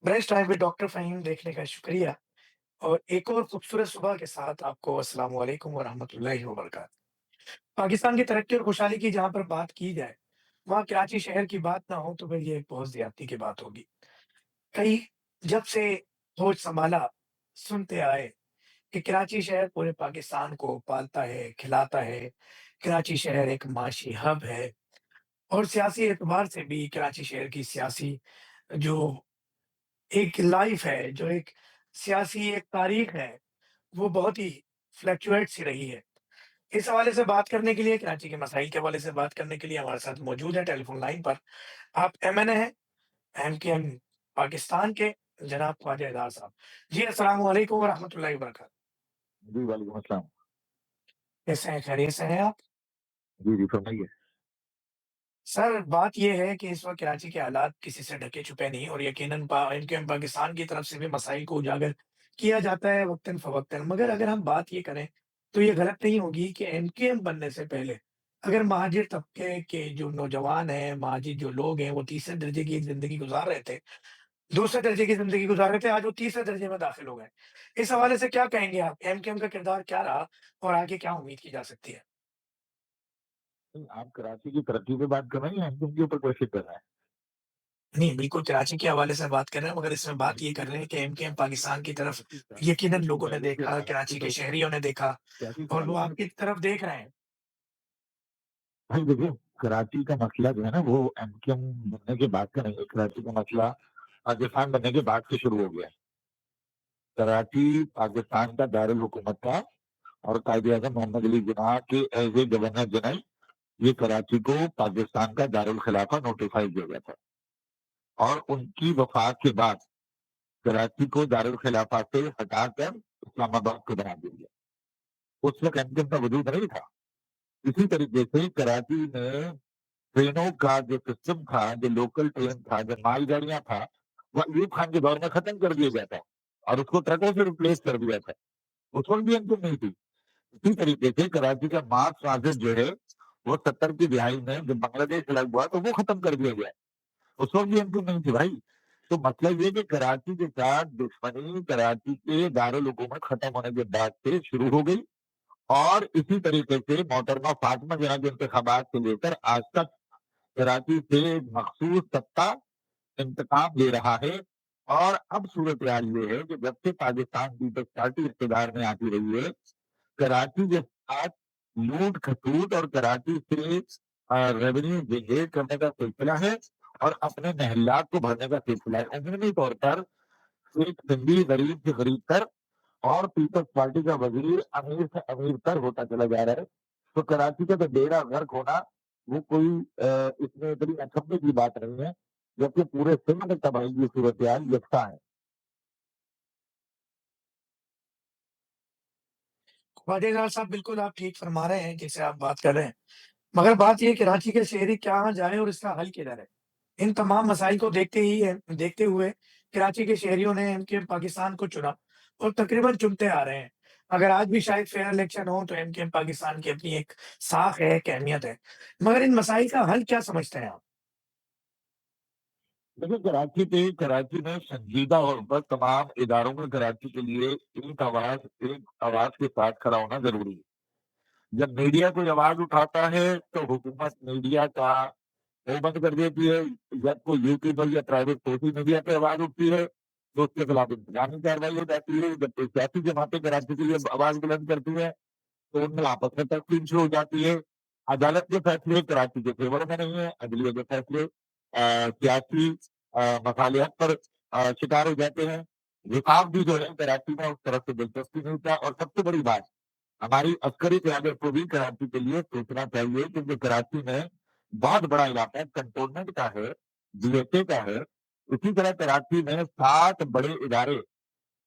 Breast time with doctor Fahim देखने का शुक्रिया और एक और खूबसूरत सुबह के साथ आपको अस्सलाम वालेकुम व रहमतुल्लाहि व बरकातहू। पाकिस्तान की तरक्की और खुशहाली की जहाँ पर बात की जाए, वहाँ कराची शहर की बात ना हो तो फिर ये बहुत ज़्यादती की बात होगी। कई जब से होश संभाला, सुनते आए कि कराची शहर पूरे पाकिस्तान को पालता है, खिलाता है। कराची शहर एक माशी हब है और सियासी एतबार से भी कराची शहर की सियासी जो एक लाइफ़ है, जो एक सियासी एक तारीख़ है, वो बहुत ही फ्लक्चुएट सी रही है। इस हवाले से बात करने के लिए, कराची के मसाइल के हवाले से बात करने के लिए हमारे साथ मौजूद है टेलीफ़ोन लाइन पर, आप एमएनए हैं, एमकेएम पाकिस्तान के जनाब ख्वाजा इरशाद साहब। जी, अस्सलाम वालेकुम व रहमतुल्लाहि व बरकातहू। जी, वालेकुम अस्सलाम। कैसे हैं, खैरियत से हैं आप? जी, जी, फरमाइए। सर, बात ये है कि इस वक़्त कराची के हालात किसी से ढके-छुपे नहीं और यकीनन एमकेएम पाकिस्तान की तरफ से भी मसाइल को उजागर किया जाता है वक़्तन-फ़वक़्तन। मगर अगर हम बात ये करें, तो ये गलत नहीं होगी कि एमकेएम बनने से पहले अगर महाजिर तबके के जो नौजवान हैं, महाजिर जो लोग हैं, वो तीसरे दर्जे की ज़िंदगी गुज़ार रहे थे, दूसरे दर्जे की ज़िंदगी गुज़ार रहे थे, आज वो तीसरे दर्जे में दाखिल हो गए। इस हवाले से क्या कहेंगे आप? एमकेएम का किरदार क्या रहा और आगे क्या उम्मीद की जा सकती है? नहीं, आप कराची की तरक्की पे बात कर रहे हैं या एमक्यूएम के ऊपर क्वेश्चन कर रहे हैं? नहीं, बिल्कुल कराची के हवाले से बात कर रहे हैं, मगर इसमें बात ये कर रहे हैं कि एमकेएम पाकिस्तान की तरफ देखिए, यकीनन कराची के लोगों ने पहले के देखा, हालात कराची की के तो शहरियों ने देखा सियासी और वो तारीख में आपकी तरफ देख रहे हैं। भाई देखिए, कराची का मसला जो है ना वो एमक्यूएम बनने के बाद का नहीं है। कराची का मसला पाकिस्तान बनने के बाद से शुरू हो गया है। कराची पाकिस्तान का दारुल हुकूमत था और कायदे-आज़म मोहम्मद अली जिन्नाह के एज़ ए गवर्नर जनरल ये कराची को पाकिस्तान का दारुल खिलाफा नोटिफाई किया गया था और उनकी वफ़ात के बाद कराची को दारुल खिलाफा से हटाकर इस्लामाबाद को बना दिया गया। उस वक़्त एमकेएम का वजूद नहीं था। इसी तरीके से कराची में ट्रेनों का जो सिस्टम था, जो लोकल ट्रेन था, जो मालगाड़ियाँ था, वो अयूब खान के दौर में खत्म कर दिया गया था और उसको ट्रकों से रिप्लेस कर दिया था। उस वक़्त भी एमकेएम नहीं थी। इसी तरीके से कराची का मास ट्रांजिट जो है, वो 70 की दिहाई में जब बांग्लादेश अलग हुआ तो वो खत्म कर दिया गया। उस वक़्त भी एमकेएम नहीं थी भाई। तो मतलब ये कि कराची के साथ दुश्मनी कराची के दारुल हुकूमत खत्म होने के बाद से शुरू हो गई और इसी तरीके से मोहतरमा फातिमा ज़हरा के इंतखाबात से लेकर आज तक कराची से एक मखसूस सत्ता इंतकाम ले रहा है और अब सूरत-हाल ये है कि जब से पाकिस्तान पीपल्स पार्टी इक़्तिदार में आती रही है, कराची के साथ लूट-खसूट और कराची से रेवेन्यू जनरेट करने का सिलसिला है और अपने महल्लात को भरने का सिलसिला है। अमूमी तौर पर एक सिंधी गरीब से गरीब-तर और पीपल्स पार्टी का वज़ीर अमीर से अमीर-तर होता चला जा रहा है। तो कराची का तो बेड़ा गर्क होना वो कोई इसमें बड़ी अचंभे की बात नहीं है, जबकि पूरे सिंध में तबाही की सूरत-हाल यकसा है। ख्वाजा इरशाद साहब, बिल्कुल आप ठीक फरमा रहे हैं, जैसे आप बात कर रहे हैं। मगर बात ये है कराची के शहरी कहाँ जाएँ और इसका हल किधर है? इन तमाम मसाइल को देखते हुए कराची के शहरियों ने एमकेएम पाकिस्तान को चुना और तकरीबन चुनते आ रहे हैं। अगर आज भी शायद फेयर इलेक्शन हो तो एमकेएम पाकिस्तान की अपनी एक साख है, एक अहमियत है। मगर इन मसाइल का हल क्या समझते हैं आप? देखिए, कराची में संजीदा तौर पर तमाम इदारों में कराची के लिए एक आवाज़ के साथ खड़ा होना ज़रूरी है। जब मीडिया कोई आवाज़ उठाता है, तो हुकूमत मीडिया का वो बंद कर देती है। जब कोई यूट्यूबर या प्राइवेट सोशल मीडिया पे आवाज़ उठती है, तो उसके खिलाफ इंतजामी कार्रवाई हो जाती है। जब कोई सियासी जमातें कराची के लिए आवाज़ बुलंद करती हैं, तो उनमें आपस में तकसीम शुरू हो जाती है। अदालत के फैसले कराची के फेवर में नहीं है, अदलिया के फैसले सियासी मसालियत पर शिकार हो जाते हैं। रिकाब भी जो है कराची में उस तरफ से दिलचस्पी नहीं था और सबसे बड़ी बात हमारी अस्करी क़यादत को भी कराची के लिए सोचना चाहिए क्योंकि कराची में बहुत बड़ा इलाका कंटोनमेंट का है, डीएसए का है। इसी तरह कराची में 7 बड़े इदारे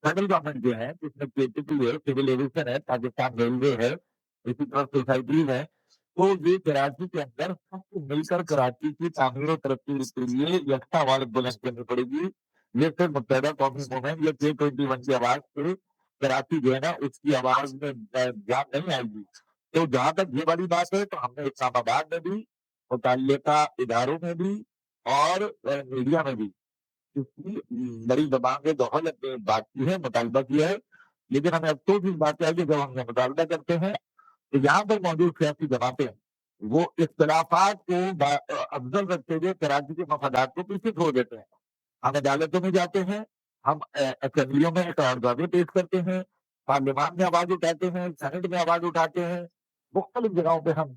फेडरल गवर्नमेंट जो है जिसमें केटीपी है, सिविल एविएशन है, पाकिस्तान रेलवे है, इसी तरह सोसाइटीज़ हैं। तो ये कराची के अंदर सबको मिलकर कराची की तामीर और तरक्की के लिए यकसा आवाज़ बुलंद करनी पड़ेगी। ये सिर्फ मुत्तहिदा कौमी मूवमेंट या J21 की आवाज़ से कराची जो है ना उसकी आवाज़ में जान नहीं आएगी। तो जहाँ तक ये वाली बात है तो हमने इस्लामाबाद में भी, मुतल्लिका इदारों में भी और मीडिया में भी इतनी बड़ी ज़बान में दौड़े अपनी बात की है, मुतालबा किया है। लेकिन हमें अफ़सोस इस बात का है कि जब हम मुतालबा करते हैं, तो यहाँ पर मौजूद सियासी जमातें, वो इख्तिलाफ़ात को अफ़ज़ल रखते हुए कराची के मफ़ादात को पीछे छोड़ देते हैं। हम अदालतों में जाते हैं, हम असेंबलियों में करारदादे पेश करते हैं, पार्लियामान में आवाज़ उठाते हैं, सेनेट में आवाज़ उठाते हैं, मुख्तलिफ जगहों पे हम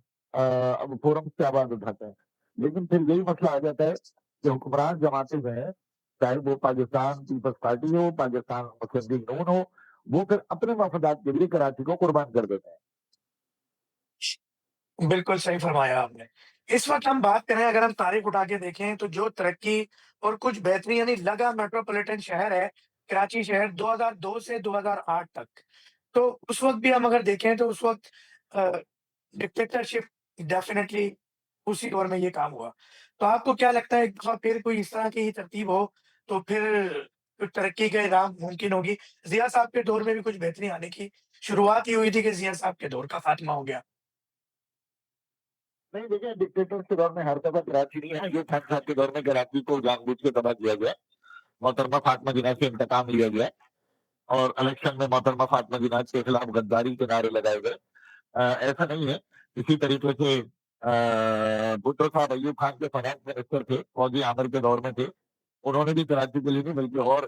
फ़ोरम से आवाज़ उठाते हैं। लेकिन फिर यही मसला आ जाता है कि हुक्मरान जमातें जो हैं, चाहे वो पाकिस्तान पीपल्स पार्टी हो, पाकिस्तान मुस्लिम लीग नून हो, वो फिर अपने मफादात के लिए कराची को कुर्बान कर देते हैं। बिल्कुल सही फरमाया आपने। इस वक़्त हम बात करें, अगर हम तारीख़ उठा के देखें तो जो तरक्की और कुछ बेहतरी यानी लगा मेट्रोपॉलिटन शहर है, कराची शहर 2002 से 2008 तक। तो उस वक़्त भी हम अगर देखें तो उस वक़्त अ, डिक्टेटरशिप डेफ़िनेटली उसी दौर में ये काम हुआ। तो आपको क्या लगता है एक दफ़ा फिर कोई इस तरह की ही तरतीब हो तो फिर तरक्की के राह मुमकिन होगी? ज़िया साहब के दौर में भी कुछ बेहतरी आने की शुरुआत ही हुई थी कि ज़िया साहब के दौर का ख़ात्मा हो गया। नहीं देखिए, डिक्टेटर के दौर में हर दफ़ा कराची नहीं है, ये खान साहब के दौर में कराची को जानबूझ के तबाह किया गया। मोहतरमा फातिमा जिन्ना से इंतकाम लिया गया और इलेक्शन में मोहतरमा फातिमा जिन्ना के खिलाफ गद्दारी के नारे लगाए गए। ऐसा नहीं है। इसी तरीके से भुट्टो साहब अय्यूब खान के फाइनेंस मिनिस्टर थे, फौजी आमिर के दौर में थे। उन्होंने भी कराची के लिए नहीं बल्कि और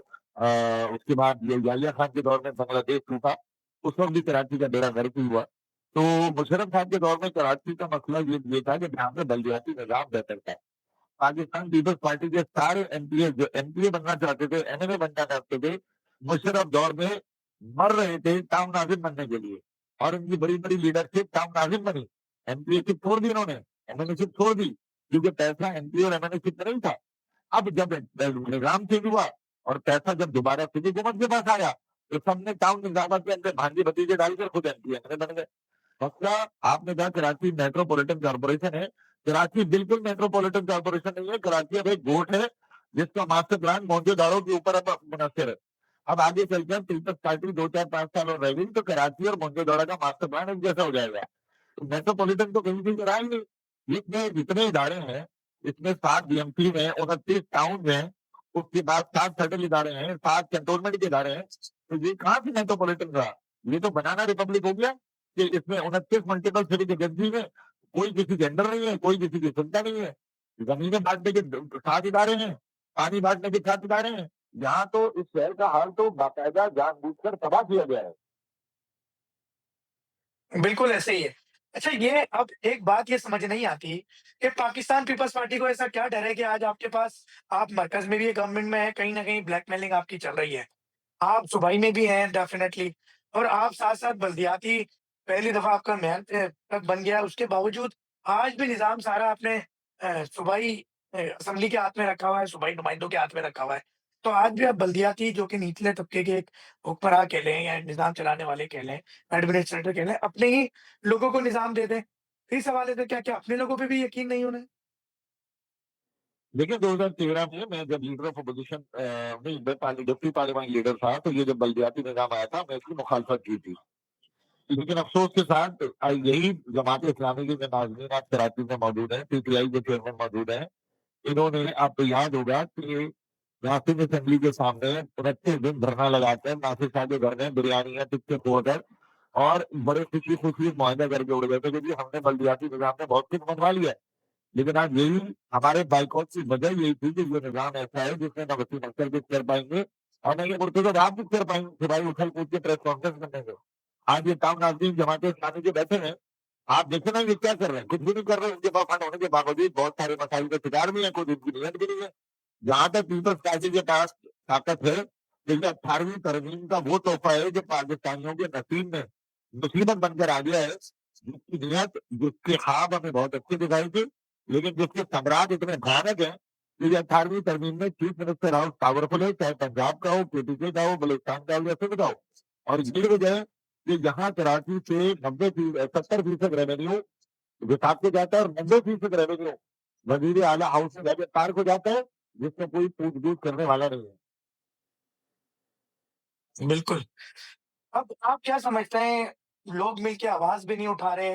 उसके बाद ये याहिया खान के दौर में बांग्लादेश टूटा, उस वक़्त भी कराची का बेड़ा गर्क ही हुआ। तो मुशर्रफ साहब के दौर में कराची का मसला ये था कि यहाँ पे बल्दियाती निज़ाम बेहतर था। पाकिस्तान पीपल्स पार्टी के सारे एमपीए जो एमपीए बनना चाहते थे, एमएलए बनना चाहते थे, मुशर्रफ दौर में मर रहे थे ताउन नाज़िम बनने के लिए और उनकी बड़ी-बड़ी लीडरशिप ताउन नाज़िम बनी। एमपीएशिप छोड़ दी उन्होंने, एमएलएशिप छोड़ दी, क्योंकि पैसा एमपी और एमएलएशिप में नहीं था। अब जब निज़ाम चेंज हुआ और पैसा जब दोबारा सिटी हुकूमत के पास आया, तो सबने टाउन निज़ामात के अंदर भांजे-भतीजे डालकर खुद एमपी एमएलए बन गए। मसला आपने कहा कराची मेट्रोपॉलिटन कॉर्पोरेशन है। कराची बिल्कुल मेट्रोपॉलिटन कॉर्पोरेशन नहीं है। कराची अब एक गोट है, जिसका मास्टर प्लान मोहनजोदड़ो के ऊपर अब मुनहसर है। अब आगे चलकर पीपल्स पार्टी 2, 4, 5 साल और रहेगी तो कराची और मोहनजोदड़ो का मास्टर प्लान एक जैसा हो जाएगा। तो मेट्रोपॉलिटन तो कहीं भी कराया ही नहीं। इसमें जितने इदारे हैं, इसमें 7 डीएमसी हैं, 29 टाउन हैं, उसके बाद 7 सेटल इदारे हैं, 7 कैंटोनमेंट के इदारे हैं। तो ये कहाँ से मेट्रोपॉलिटन रहा? ये तो बनाना रिपब्लिक हो गया कि इसमें 29 मल्टीपल सिटी की गद्दी में कोई किसी के अंडर नहीं है, कोई किसी की सुनता नहीं है। जमीनें बांटने के 7 इदारे हैं, पानी बांटने के 7 इदारे हैं। यहाँ तो इस शहर का हाल तो बाकायदा जानबूझकर तबाह किया गया है। बिल्कुल ऐसे ही है। अच्छा, ये अब एक बात ये समझ नहीं आती कि पाकिस्तान पीपल्स पार्टी को ऐसा क्या डर है कि आज आपके पास आप मरकज़ में भी है, गवर्नमेंट में है, कहीं न कहीं ब्लैकमेलिंग आपकी चल रही है। आप सूबाई में भी हैं डेफ़िनेटली, और आप साथ-साथ बल्दियाती पहली दफ़ा आपका मेयर तक बन गया, उसके बावजूद आज भी निज़ाम सारा आपने सूबाई असेंबली के हाथ में रखा हुआ है, सूबाई नुमाइंदों के हाथ में रखा हुआ है। तो आज भी आप बल्दियाती जो कि निचले तबके के एक हुक्मरान कह लें या निज़ाम चलाने वाले कह लें, एडमिनिस्ट्रेटर कह लें, अपने ही लोगों को निज़ाम दे दें। फिर सवाल है तो क्या-क्या अपने लोगों पे भी यकीन नहीं होना है? देखिए 2013 में मैं जब लीडर ऑफ अपोजिशन नहीं मैं डिप्टी पार्लियामेंट लीडर था, तो ये जब बल्दियाती निज़ाम आया था, मैं इसकी मुखालफत की थी। लेकिन अफ़सोस के साथ यही जमात इस्लामी के जो नाज़रीन आज कराची में मौजूद हैं, पीटीआई के चेयरमैन मौजूद हैं, इन्होंने आपको याद होगा कि नासिर असेंबली के सामने 29 दिन धरना लगाकर नासिर साहब के घर में बिरयानियाँ टिक्के तोड़कर और बड़े खुशी-खुशी मुआहदा करके उड़ गए थे, क्योंकि हमने बल्दियाती निज़ाम में बहुत कुछ मनवा लिया है। लेकिन आज यही हमारे बाइकॉट की वजह यही थी कि ये निज़ाम ऐसा है जिसमें ना वसीम अख्तर कुछ कर पाएँगे और ना ये मुर्तज़ा आप कुछ कर पाएँगे सिवाय उछल-कूद के प्रेस कॉन्फ्रेंस करने के। आज ये काम नाज़रीन जमात इस्लामी के बैठे हैं, आप देखें ना ये क्या कर रहे हैं? कुछ भी नहीं कर रहे हैं, उनके पास फंड होने के बावजूद बहुत सारे मसाइल का शिकार भी हैं, कुछ इनकी नीयत भी नहीं है। जहाँ तक पीपल्स पार्टी के पास ताकत है, तो ये 18वीं तरमीम का वो तोहफ़ा है जो पाकिस्तानियों के नसीब में मुसीबत बनकर आ गया है, जिसकी नीयत, जिसके ख्वाब हमें बहुत अच्छे दिखाई थे, लेकिन जिसके थमरात इतने भयानक हैं कि ये 18वीं तरमीम में चीफ मिनिस्टर हाउस पावरफुल है, चाहे पंजाब का हो, पीटीके का हो, बलूचिस्तान का हो या सिंध का हो। और यही वजह है कि यहाँ कराची से 70% रेवेन्यू विभाग को जाता है और 90% रेवेन्यू वजीर आला हाउस में जाके पार्क हो जाता है, जिसमें कोई पूछ-गूछ करने वाला नहीं है। बिल्कुल। अब आप क्या समझते हैं, लोग मिलके आवाज़ भी नहीं उठा रहे,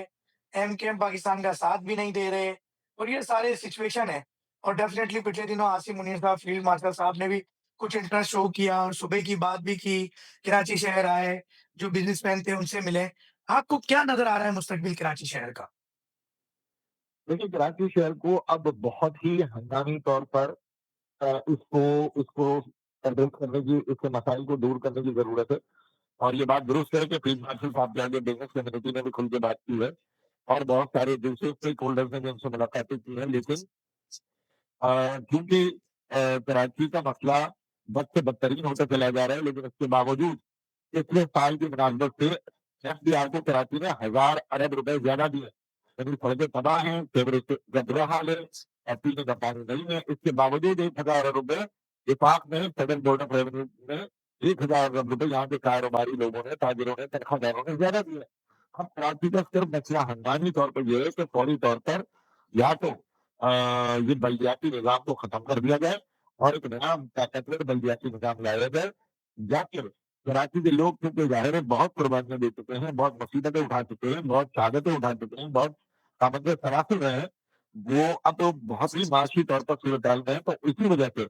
एमकेएम पाकिस्तान का साथ भी नहीं दे रहे और ये सारे सिचुएशन है। और डेफ़िनेटली पिछले दिनों आसिम मुनीर साहब, फ़ील्ड मार्शल साहब ने भी कुछ इंटरेस्ट शो किया और सुबह की बात भी की, कराची शहर आए, जो बिज़नेसमैन थे उनसे मिले। आपको क्या नज़र आ रहा है मुस्तकबिल कराची शहर का? देखिए, कराची शहर को अब बहुत ही हंगामी तौर पर इसको इसको एड्रेस करने की, इसके मसाइल को दूर करने की ज़रूरत है। और ये बात दुरुस्त है कि फील्ड मार्शल साहब के आगे बिज़नेस कम्युनिटी ने भी खुल के बात की है और बहुत सारे दूसरे स्टेक होल्डर्स ने भी उनसे मुलाकातें की हैं। लेकिन क्योंकि कराची का मसला बद से बदतरीन होता चला जा रहा है, लेकिन इसके बावजूद पिछले साल की मुनासिबत से एफडीआर को कराची ने 1000 अरब रुपए ज्यादा दिए। यानी सड़कें तबाह हैं, फेवरेट का बुरा हाल है, एफपी में पानी नहीं है। इसके बावजूद 1000 अरब रुपए विफाक में फेडरल बोर्ड ऑफ रेवेन्यू में 1000 अरब रुपए यहाँ के कारोबारी लोगों ने, ताजिरों ने, तनख्वाहदारों ने ज्यादा दिए। अब कराची का सिर्फ मसला हंगामी तौर पर यह है कि फौरी तौर पर या तो ये बल्दियाती निजाम को खत्म कर दिया जाए और एक नया ताकतवर बल्दियाती निजाम लाया जाए, या फिर कराची के लोग क्योंकि ज़ाहिर है बहुत कुर्बानियाँ दे चुके हैं, बहुत मुसीबतें उठा चुके हैं, बहुत शहादतें उठा चुके हैं, बहुत सामंजस्य सराफिर रहे हैं, वो अब बहुत ही माशी तौर पर सूरत-हाल में है। तो इसी वजह से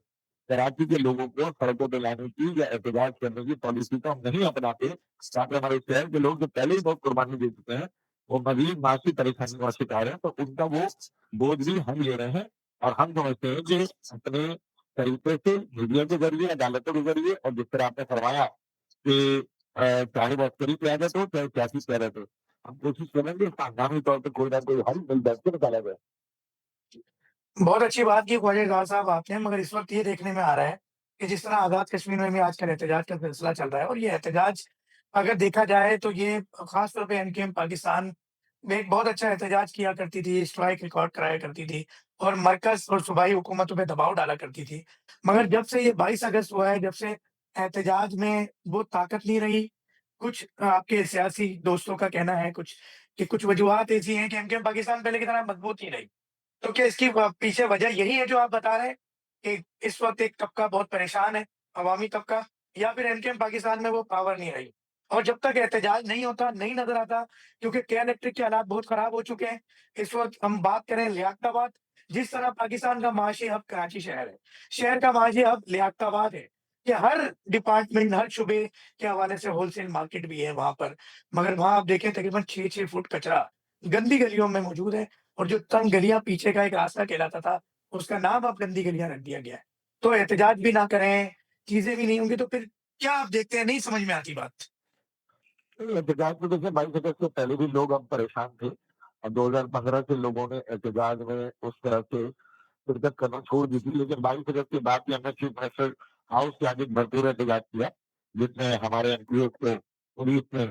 कराची के लोगों को सड़कों पे लाने की या एहतजाज करने की पॉलिसी को हम नहीं अपनाते, ताकि हमारे शहर के लोग जो पहले ही बहुत कुर्बानी दे चुके हैं, वो मज़ीद माशी परेशानियों का शिकार हैं, तो उनका वो बोझ भी हम ले रहे हैं। और हम समझते हैं कि अपने तरीके से मीडिया के ज़रिए, अदालतों के ज़रिए और जिस तरह आपने फरमाया कि चाहे वो अस्करी क़यादत हो, चाहे सियासी क़यादत हो, हम कोशिश करेंगे इसका हंगामी तौर पे कोई ना कोई हल मिल बैठ के निकाला जाए। बहुत अच्छी बात की ख्वाजा इरशाद साहब आपने, मगर इस वक़्त ये देखने में आ रहा है कि जिस तरह आज़ाद कश्मीर में भी आजकल एहतजाज का सिलसिला चल रहा है और ये एहतजाज अगर देखा जाए तो ये ख़ास तौर पे एमकेएम पाकिस्तान में एक बहुत अच्छा एहतजाज किया करती थी, स्ट्राइक रिकॉर्ड कराया करती थी और मरकज़ और सूबाई हुकूमतों पे दबाव डाला करती थी। मगर जब से ये 22 अगस्त हुआ है, जब से एहतजाज में वो ताकत नहीं रही, कुछ आपके सियासी दोस्तों का कहना है कुछ कि कुछ वजूहात ऐसी हैं कि एमकेएम पाकिस्तान पहले की तरह मज़बूत ही नहीं। तो क्या इसकी पीछे वजह यही है जो आप बता रहे हैं कि इस वक़्त एक तबका बहुत परेशान है, अवामी तबका या फिर एमकेएम पाकिस्तान में वो पावर नहीं रही? और जब तक एहतजाज नहीं होता, नहीं नज़र आता क्योंकि के इलेक्ट्रिक के हालात बहुत ख़राब हो चुके हैं। इस वक़्त हम बात करें लियाकताबाद, जिस तरह पाकिस्तान का माशी हब कराची शहर है, शहर का माशी हब लियाकताबाद है, कि हर डिपार्टमेंट, हर शुबे के हवाले से होलसेल मार्केट भी है वहाँ पर। मगर वहाँ आप देखें तकरीबन 6-6 फुट कचरा गंदी गलियों में मौजूद है और जो तंग गलियाँ पीछे का एक रास्ता कहलाता था, उसका नाम अब गंदी गलियाँ रख दिया गया है। तो एहतजाज भी ना करें, चीज़ें भी नहीं होंगी तो फिर क्या आप देखते हैं? नहीं समझ में आती बात। एहतजाज में देखिए 22 अगस्त से पहले भी लोग अब परेशान थे और 2015 से लोगों ने एहतजाज में उस तरह से शिरकत करना छोड़ दी थी। लेकिन 22 अगस्त के बाद भी हमने चीफ मिनिस्टर हाउस के आगे एक भरपूर एहतजाज किया, जिसमें हमारे एमपीओ को पुलिस ने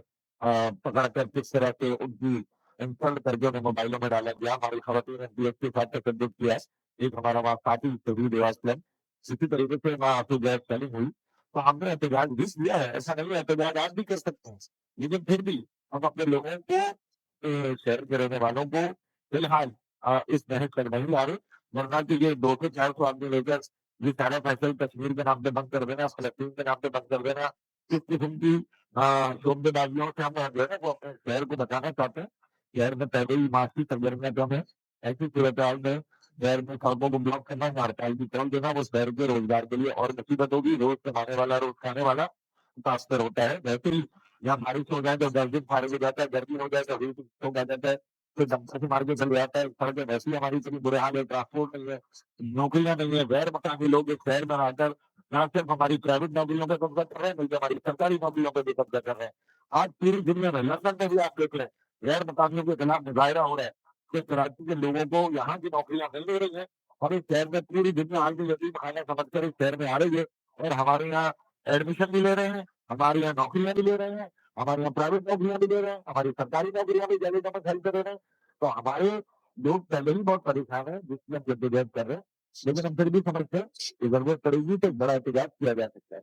पकड़ कर किस तरह से उनकी इंसल्ट करके उन्हें मोबाइलों में डाला गया। हमारी खवातीन एमपीएस के साथ तशद्दुद किया। एक हमारा वहाँ साथी शहीद हुआ असलम। इसी तरीके से वहाँ आंसू गैस सेलिंग हुई। तो हमने एहतजाज भी किया है, ऐसा नहीं है, एहतजाज आप भी कर सकते हैं। लेकिन फिर भी हम अपने लोगों को शहर के रहने वालों को फिलहाल इस बहस तक नहीं ला रहे, वरना कि ये 200-400 आदमी लेकर ये सारा फैसल कश्मीर के नाम पे बंद कर देना, फ़लस्तीन के नाम पे बंद कर देना, इस किस्म की शोबेबाजियों से हम जो है ना वो अपने शहर को बचाना चाहते हैं। शहर में पहले ही मासी सरगर्मियाँ कम है। ऐसी सूरत-हाल में शहर में सड़कों को ब्लॉक करना, हड़ताल की कॉल देना, वो शहर के रोज़गार के लिए और मुसीबत होगी। रोज़ कमाने वाला, रोज़ खाने वाला मुतासर होता है। वैसे ही यहाँ बारिश हो जाए तो 10 दिन फारिग हो जाता है, गर्मी हो जाए तो हीट स्ट्रोक आ जाता है, कोई डंपर से मार के चले जाता है। सड़कें वैसे ही हमारी इतनी बुरे हाल है, ट्रांसपोर्ट नहीं है, नौकरियाँ नहीं है, गैर मुकामी लोग इस शहर में आकर ना सिर्फ हमारी प्राइवेट नौकरियों पे कब्ज़ा कर रहे हैं, बल्कि हमारी सरकारी नौकरियों पे भी कब्ज़ा कर रहे हैं। आज पूरी दुनिया में लंदन में भी आप देख लें, गैर मुकामियों के खिलाफ मुज़ाहिरा हो रहा है कि कराची के लोगों को यहाँ की नौकरियाँ मिल नहीं रही हैं और इस शहर में पूरी दुनिया आज भी यतीम खाना समझकर इस शहर में आ रही है और हमारे यहाँ एडमिशन भी ले रहे हैं, हमारे यहाँ नौकरियाँ भी ले रहे हैं, हमारे यहाँ प्राइवेट नौकरियाँ भी ले रहे हैं, हमारी सरकारी नौकरियाँ भी जल्द से जल्द दे रहे हैं। तो हमारे लोग पहले ही बहुत परेशान हैं, जिसमें हम जद्दोजहद कर रहे हैं। लेकिन हम फिर भी समझते हैं कि ज़रूरत पड़ेगी तो एक बड़ा एहतजाज किया जा सकता है।